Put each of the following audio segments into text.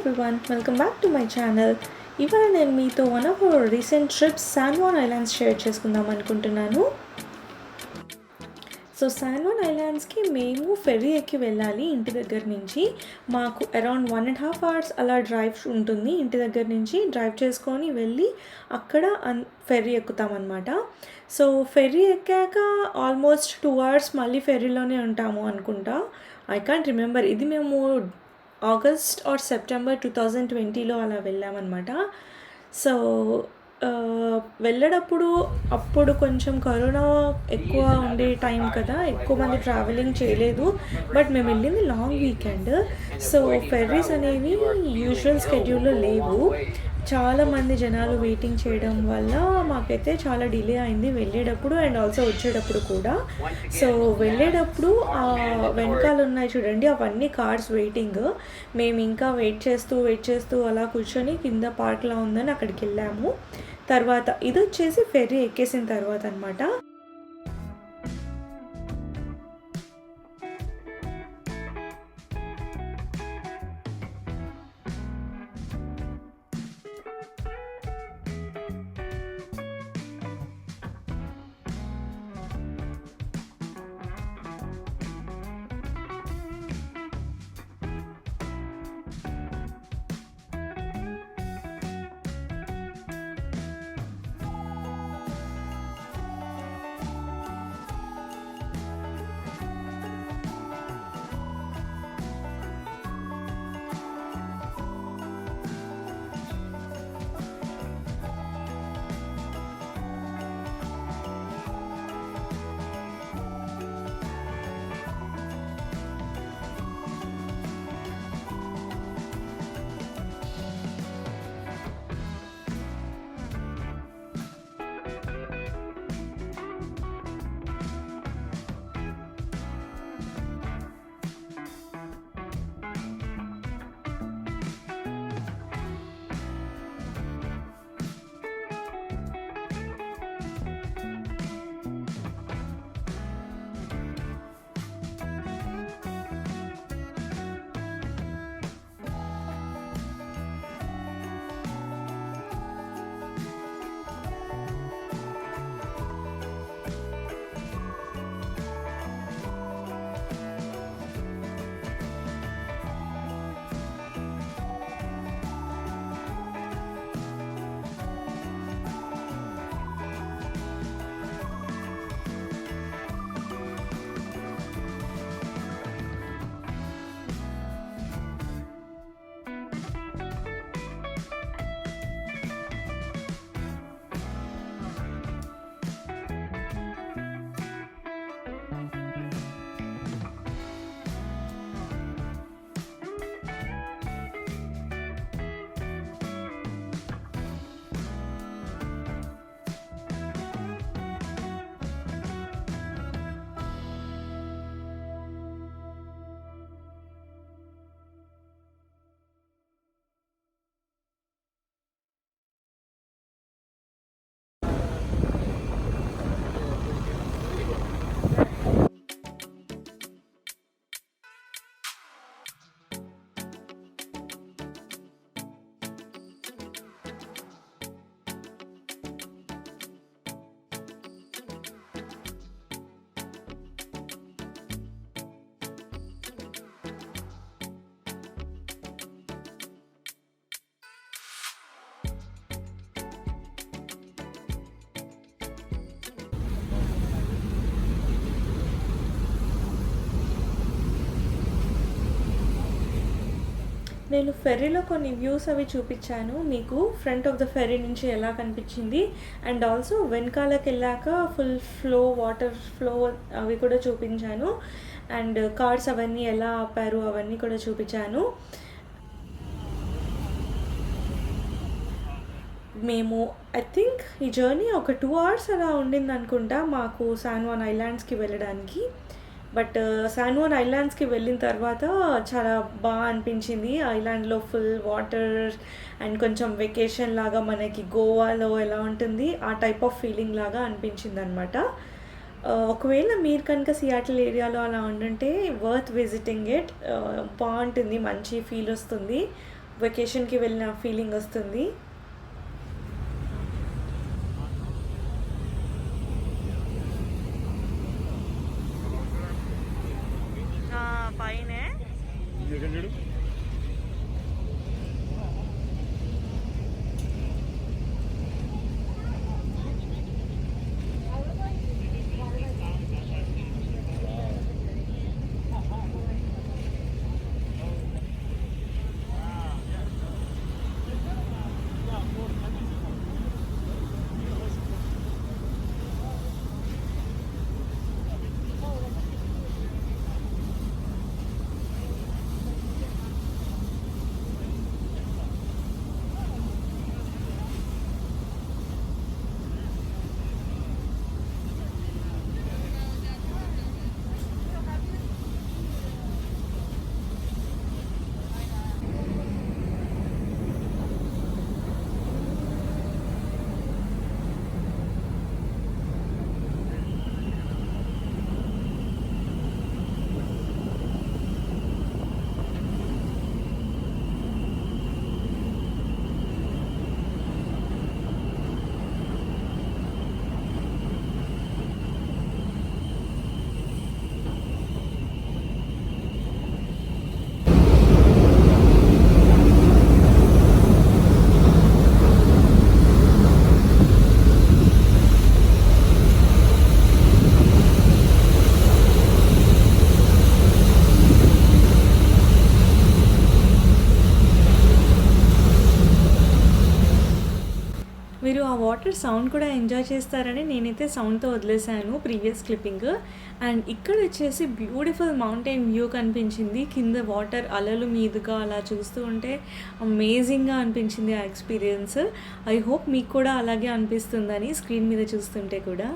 everyone, welcome back to my channel. ఇవాళ నేను మీతో one of our recent trips San juan islands share చేసుకుందాం అనుకుంటున్నాను. సో శాన్ juan ఐలాండ్స్కి మేము ఫెర్రీ ఎక్కి వెళ్ళాలి. ఇంటి దగ్గర నుంచి మాకు అరౌండ్ 1.5 hours అలా డ్రైవ్ ఉంటుంది. ఇంటి దగ్గర నుంచి డ్రైవ్ చేసుకొని వెళ్ళి అక్కడ ఫెర్రీ ఎక్కుతామన్నమాట. సో ఫెర్రీ ఎక్కాక ఆల్మోస్ట్ 2 hours మళ్ళీ ఫెర్రీలోనే ఉంటాము అనుకుంటా. I can't remember. ఇది మేము ఆగస్ట్ ఆర్ సెప్టెంబర్ 2020లో అలా వెళ్ళామన్నమాట. సో వెళ్ళేటప్పుడు అప్పుడు కొంచెం కరోనా ఎక్కువ ఉండే టైం కదా, ఎక్కువ మంది ట్రావెలింగ్ చేయలేదు. బట్ మేము వెళ్ళింది లాంగ్ వీకెండ్. సో ఫెర్రీస్ అనేవి యూజువల్ స్కెడ్యూల్లో లేవు. చాలామంది జనాలు వెయిటింగ్ చేయడం వల్ల మాకైతే చాలా డిలే అయింది వెళ్ళేటప్పుడు అండ్ ఆల్సో వచ్చేటప్పుడు కూడా. సో వెళ్ళేటప్పుడు వెనకాల ఉన్నాయి చూడండి, అవన్నీ కార్స్ వెయిటింగ్. మేము ఇంకా వెయిట్ చేస్తూ అలా కూర్చొని కింద పార్క్లా ఉందని అక్కడికి వెళ్ళాము. తర్వాత ఇది వచ్చేసి ఫెర్రీ ఎక్కేసిన తర్వాత అనమాట. నేను ఫెర్రీలో కొన్ని వ్యూస్ అవి చూపించాను మీకు. ఫ్రంట్ ఆఫ్ ద ఫెర్రీ నుంచి ఎలా కనిపించింది అండ్ ఆల్సో వెనకాలకి వెళ్ళాక ఫుల్ వాటర్ ఫ్లో అవి కూడా చూపించాను. అండ్ కార్స్ అవన్నీ ఎలా ఆపారు అవన్నీ కూడా చూపించాను. మేము ఐ థింక్ ఈ జర్నీ ఒక 2 hours అలా ఉండింది అనుకుంటా మాకు శాన్ juan ఐలాండ్స్కి వెళ్ళడానికి. బట్ శాన్ juan ఐలాండ్స్కి వెళ్ళిన తర్వాత చాలా బాగా అనిపించింది. ఐలాండ్లో ఫుల్ వాటర్ అండ్ కొంచెం వెకేషన్ లాగా మనకి గోవాలో ఎలా ఉంటుంది ఆ టైప్ ఆఫ్ ఫీలింగ్ లాగా అనిపించింది అనమాట. ఒకవేళ మీరు కనుక సియాటిల్ ఏరియాలో అలా ఉండుంటే వర్త్ విజిటింగ్ ఇట్. బాగుంటుంది, మంచి ఫీల్ వస్తుంది. వెకేషన్కి వెళ్ళిన ఫీలింగ్ వస్తుంది. పైనే మీరు ఆ వాటర్ సౌండ్ కూడా ఎంజాయ్ చేస్తారని నేనైతే సౌండ్తో వదిలేసాను ప్రీవియస్ క్లిప్పింగ్. అండ్ ఇక్కడ వచ్చేసి బ్యూటిఫుల్ మౌంటైన్ వ్యూ కనిపించింది. కింద వాటర్ అలలు మీదుగా అలా చూస్తూ ఉంటే అమేజింగ్గా అనిపించింది ఆ ఎక్స్పీరియన్స్. ఐ హోప్ మీకు కూడా అలాగే అనిపిస్తుందని స్క్రీన్ మీద చూస్తుంటే కూడా.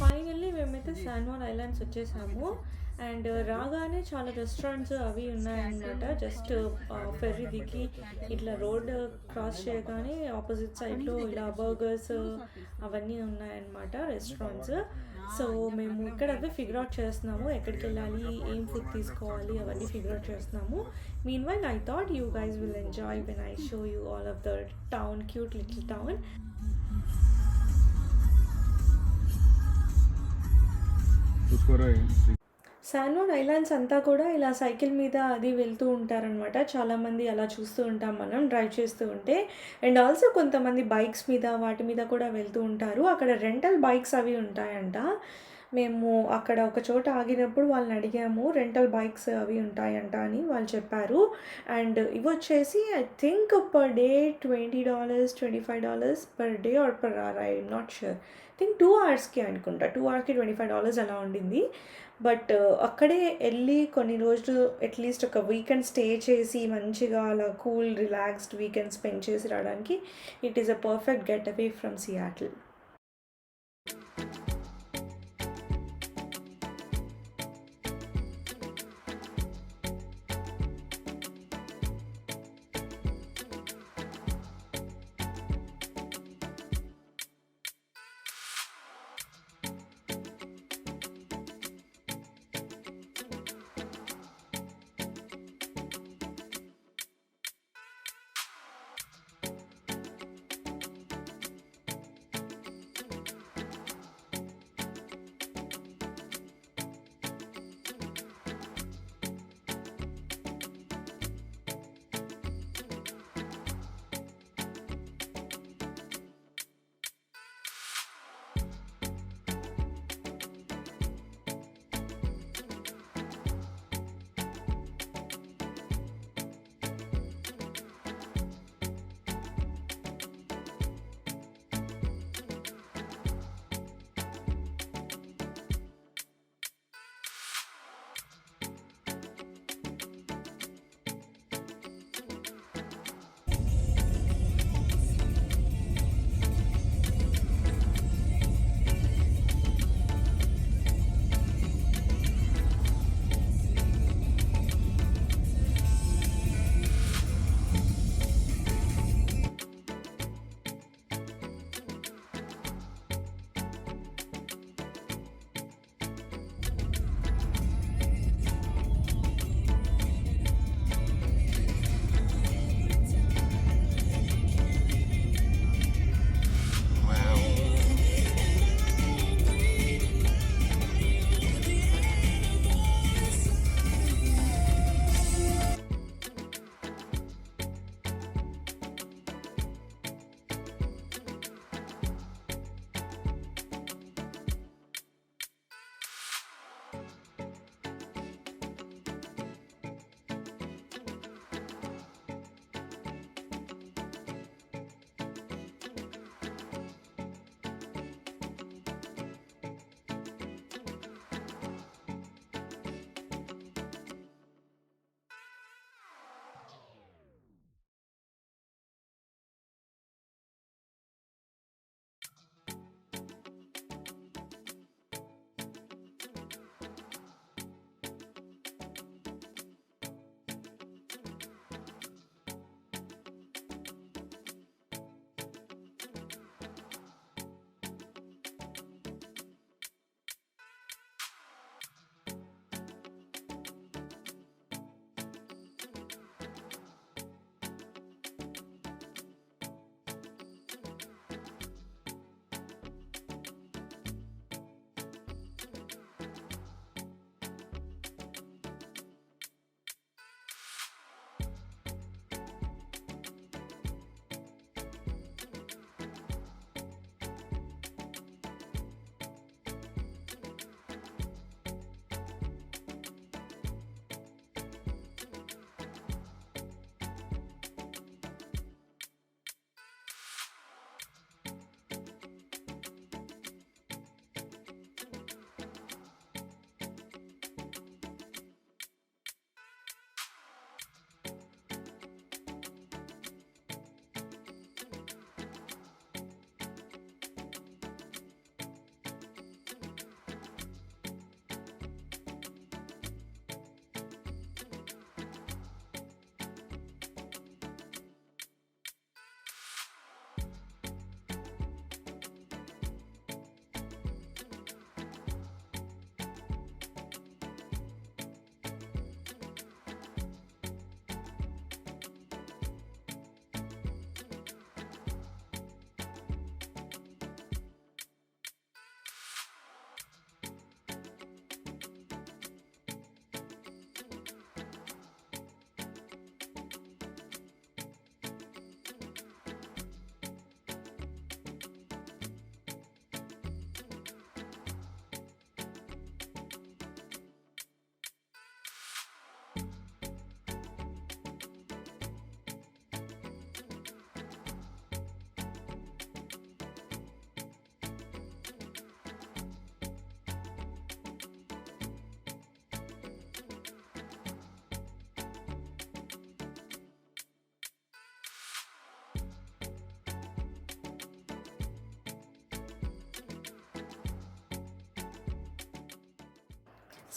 ఫైనల్లీ మేమైతే శాన్వాల్ ఐలాండ్స్ వచ్చేసాము. అండ్ రాగానే చాలా రెస్టారెంట్స్ అవి ఉన్నాయన్నమాట. జస్ట్ ఫెర్రీ దిగి ఇట్లా రోడ్ క్రాస్ చేయగానే ఆపోజిట్ సైడ్లో ఇలా బర్గర్స్ అవన్నీ ఉన్నాయన్నమాట రెస్టారెంట్స్. సో మేము ఇక్కడ అవే ఫిగర్ అవుట్ చేస్తున్నాము, ఎక్కడికి వెళ్ళాలి, ఏం ఫుడ్ తీసుకోవాలి అవన్నీ ఫిగర్ అవుట్ చేస్తున్నాము. Mean while I thought you guys will enjoy when I show you all of the town, cute little town. San Juan islands అంతా కూడా ఇలా సైకిల్ మీద అది వెళ్తూ ఉంటారనమాట. చాలామంది అలా చూస్తూ ఉంటాం మనం డ్రైవ్ చేస్తూ ఉంటే. అండ్ ఆల్సో కొంతమంది బైక్స్ మీద వాటి మీద కూడా వెళ్తూ ఉంటారు. అక్కడ రెంటల్ బైక్స్ అవి ఉంటాయంట. మేము అక్కడ ఒక చోట ఆగినప్పుడు వాళ్ళని అడిగాము, రెంటల్ బైక్స్ అవి ఉంటాయంట అని వాళ్ళు చెప్పారు. అండ్ ఇవి వచ్చేసి I think per day $20, $25 per day or per hour, I am not sure. I think 2 అవర్స్కి అనుకుంటా, 2 అవర్స్కి $25 అలా ఉండింది. బట్ అక్కడే వెళ్ళి కొన్ని రోజులు అట్లీస్ట్ ఒక వీకెండ్ స్టే చేసి మంచిగా అలా కూల్ రిలాక్స్డ్ వీకెండ్ స్పెండ్ చేసి రావడానికి it is a perfect get away from Seattle.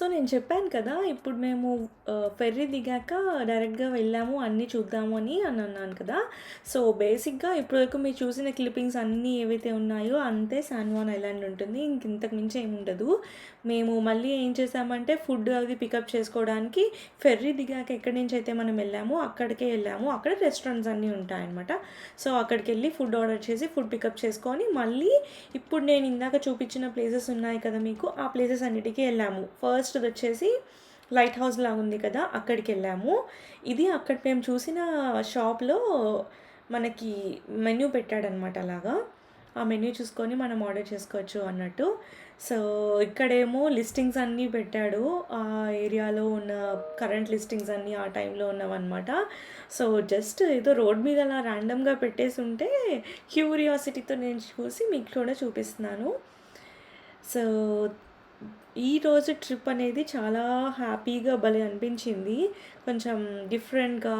So నేను చెప్పాను కదా! ఇప్పుడు మేము ఫెర్రీ దిగాక డైరెక్ట్‌గా వెళ్ళాము అన్నీ చూద్దాము అని అన్నాను కదా! సో బేసిక్‌గా ఇప్పటివరకు మీరు చూసిన క్లిప్పింగ్స్ అన్నీ ఏవైతే ఉన్నాయో అంతే సాన్ జువాన్ ఐలాండ్ ఉంటుంది. ఇంతకు మించి ఏముండదు. మేము మళ్ళీ ఏం చేసామంటే ఫుడ్ అది పికప్ చేసుకోవడానికి ఫెర్రీ దిగాక ఎక్కడి నుంచైతే మనం వెళ్ళామో అక్కడికే వెళ్ళాము. అక్కడ రెస్టారెంట్స్ అన్నీ ఉంటాయన్నమాట. సో అక్కడికెళ్ళి ఫుడ్ ఆర్డర్ చేసి ఫుడ్ పికప్ చేసుకొని మళ్ళీ ఇప్పుడు నేను ఇందాక చూపించిన ప్లేసెస్ ఉన్నాయి కదా మీకు, ఆ ప్లేసెస్ అన్నిటికీ వెళ్ళాము. ఫస్ట్‌ది వచ్చేసి లైట్ హౌస్ లాగా ఉంది కదా! అక్కడికి వెళ్ళాము. ఇది అక్కడ మేము చూసిన షాప్‌లో మనకి మెన్యూ పెట్టాడనమాట అలాగా. ఆ మెన్యూ చూసుకొని మనం ఆర్డర్ చేసుకోవచ్చు అన్నట్టు. సో ఇక్కడేమో లిస్టింగ్స్ అన్నీ పెట్టాడు. ఆ ఏరియాలో ఉన్న కరెంట్ లిస్టింగ్స్ అన్నీ ఆ టైంలో ఉన్నవన్నమాట. సో జస్ట్ ఏదో రోడ్ మీద అలా ర్యాండమ్‌గా పెట్టేసుంటే క్యూరియాసిటీతో నేను చూసి మీకు కూడా చూపిస్తున్నాను. సో ఈరోజు ట్రిప్ అనేది చాలా హ్యాపీగా భలే అనిపించింది. కొంచెం డిఫరెంట్‌గా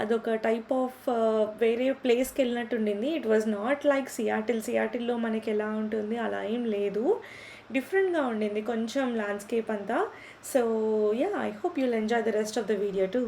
అదొక టైప్ ఆఫ్ వేరే ప్లేస్‌కెళ్ళినట్టు ఉండింది. It was not like Seattle. సియాటిల్‌లో మనకెలా ఉంటుంది అలా ఏం లేదు. డిఫరెంట్‌గా ఉండింది కొంచెం ల్యాండ్‌స్కేప్ అంతా. So yeah! I hope you'll enjoy the rest of the video two.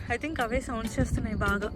I think away sounds చేస్తున్నాయి బాగా.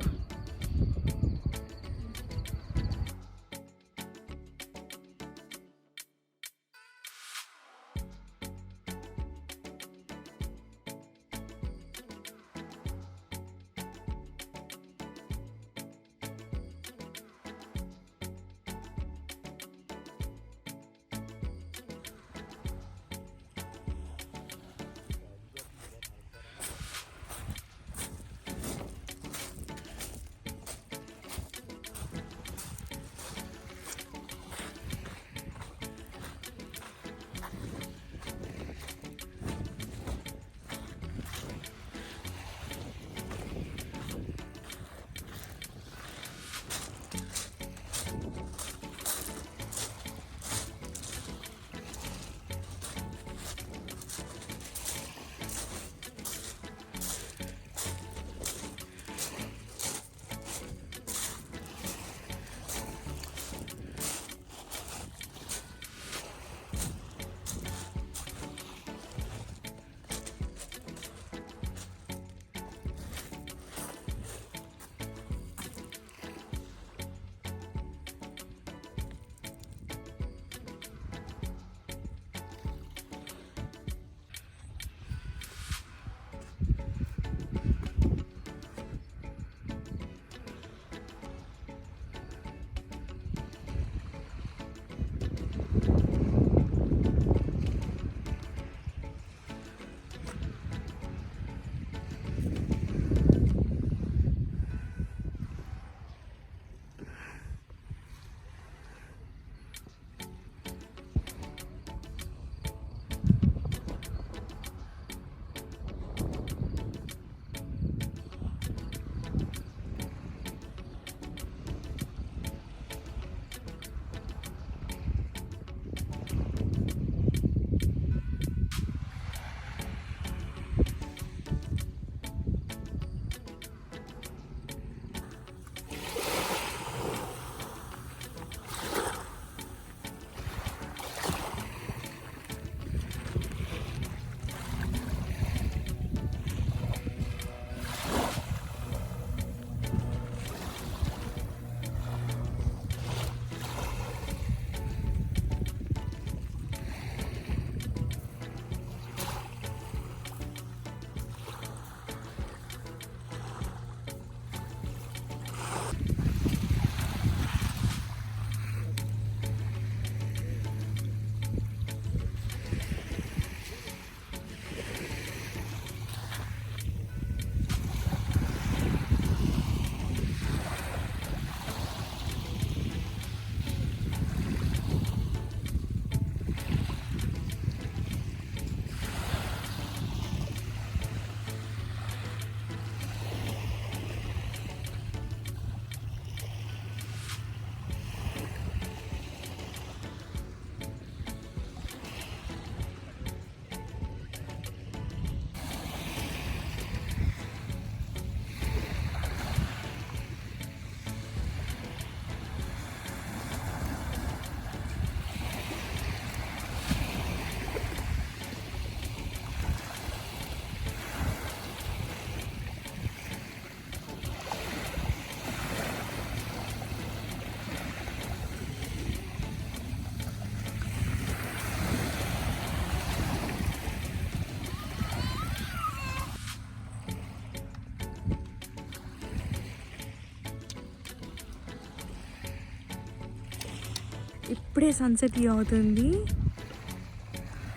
ఇప్పుడే సన్సెట్ అవుతుంది.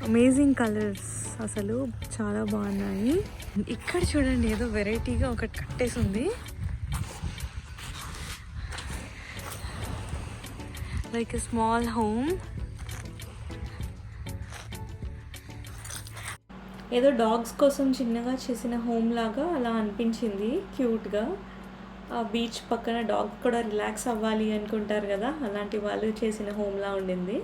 అమేజింగ్ కలర్స్, అసలు చాలా బాగున్నాయి. ఇక్కడ చూడండి, ఏదో వెరైటీగా ఒకటి కట్టేసి ఉంది, లైక్ ఎ స్మాల్ హోమ్. ఏదో డాగ్స్ కోసం చిన్నగా చేసిన హోమ్ లాగా అలా అనిపించింది, క్యూట్గా. ఆ బీచ్ పక్కన డాగ్ కూడా రిలాక్స్ అవ్వాలి అనుకుంటారు కదా, అలాంటి వాళ్ళు చేసిన హోమ్లా ఉండింది.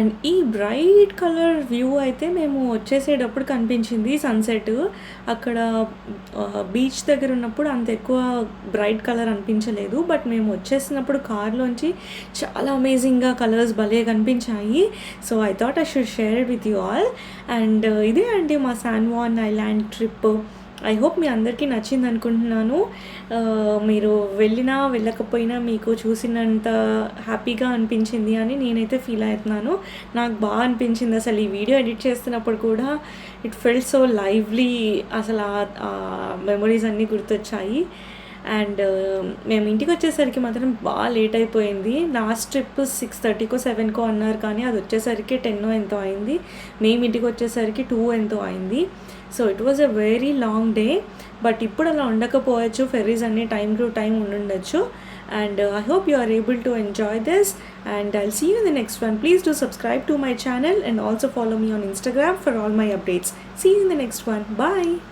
అండ్ ఈ బ్రైట్ కలర్ వ్యూ అయితే మేము వచ్చేసేటప్పుడు కనిపించింది, సన్సెట్. అక్కడ బీచ్ దగ్గర ఉన్నప్పుడు అంత ఎక్కువ బ్రైట్ కలర్ అనిపించలేదు, బట్ మేము వచ్చేసినప్పుడు కార్లోంచి చాలా అమేజింగ్గా కలర్స్ భలే కనిపించాయి. So I thought I should share it with you all. And ఇదే అండి మా San Juan island trip. I hope మీ అందరికీ నచ్చింది అనుకుంటున్నాను. మీరు వెళ్ళినా వెళ్ళకపోయినా మీకు చూసినంత హ్యాపీగా అనిపించింది అని నేనైతే ఫీల్ అవుతున్నాను. నాకు బాగా అనిపించింది. అసలు ఈ వీడియో ఎడిట్ చేస్తున్నప్పుడు కూడా ఇట్ ఫెల్ట్ సో లైవ్లీ. అసలు ఆ మెమరీస్ అన్నీ గుర్తొచ్చాయి. అండ్ మేము ఇంటికి వచ్చేసరికి మాత్రం బాగా లేట్ అయిపోయింది. లాస్ట్ ట్రిప్ 6:30కో 7కో అన్నారు, కానీ అది వచ్చేసరికి 10 ఎంతో అయింది. మేము ఇంటికి వచ్చేసరికి 2 ఎంతో అయింది. So it was a very long day. But ఇప్పుడు అలా ఉండకపోవచ్చు, ఫెర్రీస్ అన్నీ టైం టు టైం ఉండుండొచ్చు. And I hope you are able to enjoy this, and I'll see you in the next one. Please do subscribe to my channel and also follow me on Instagram for all my updates. See you in the next one. Bye.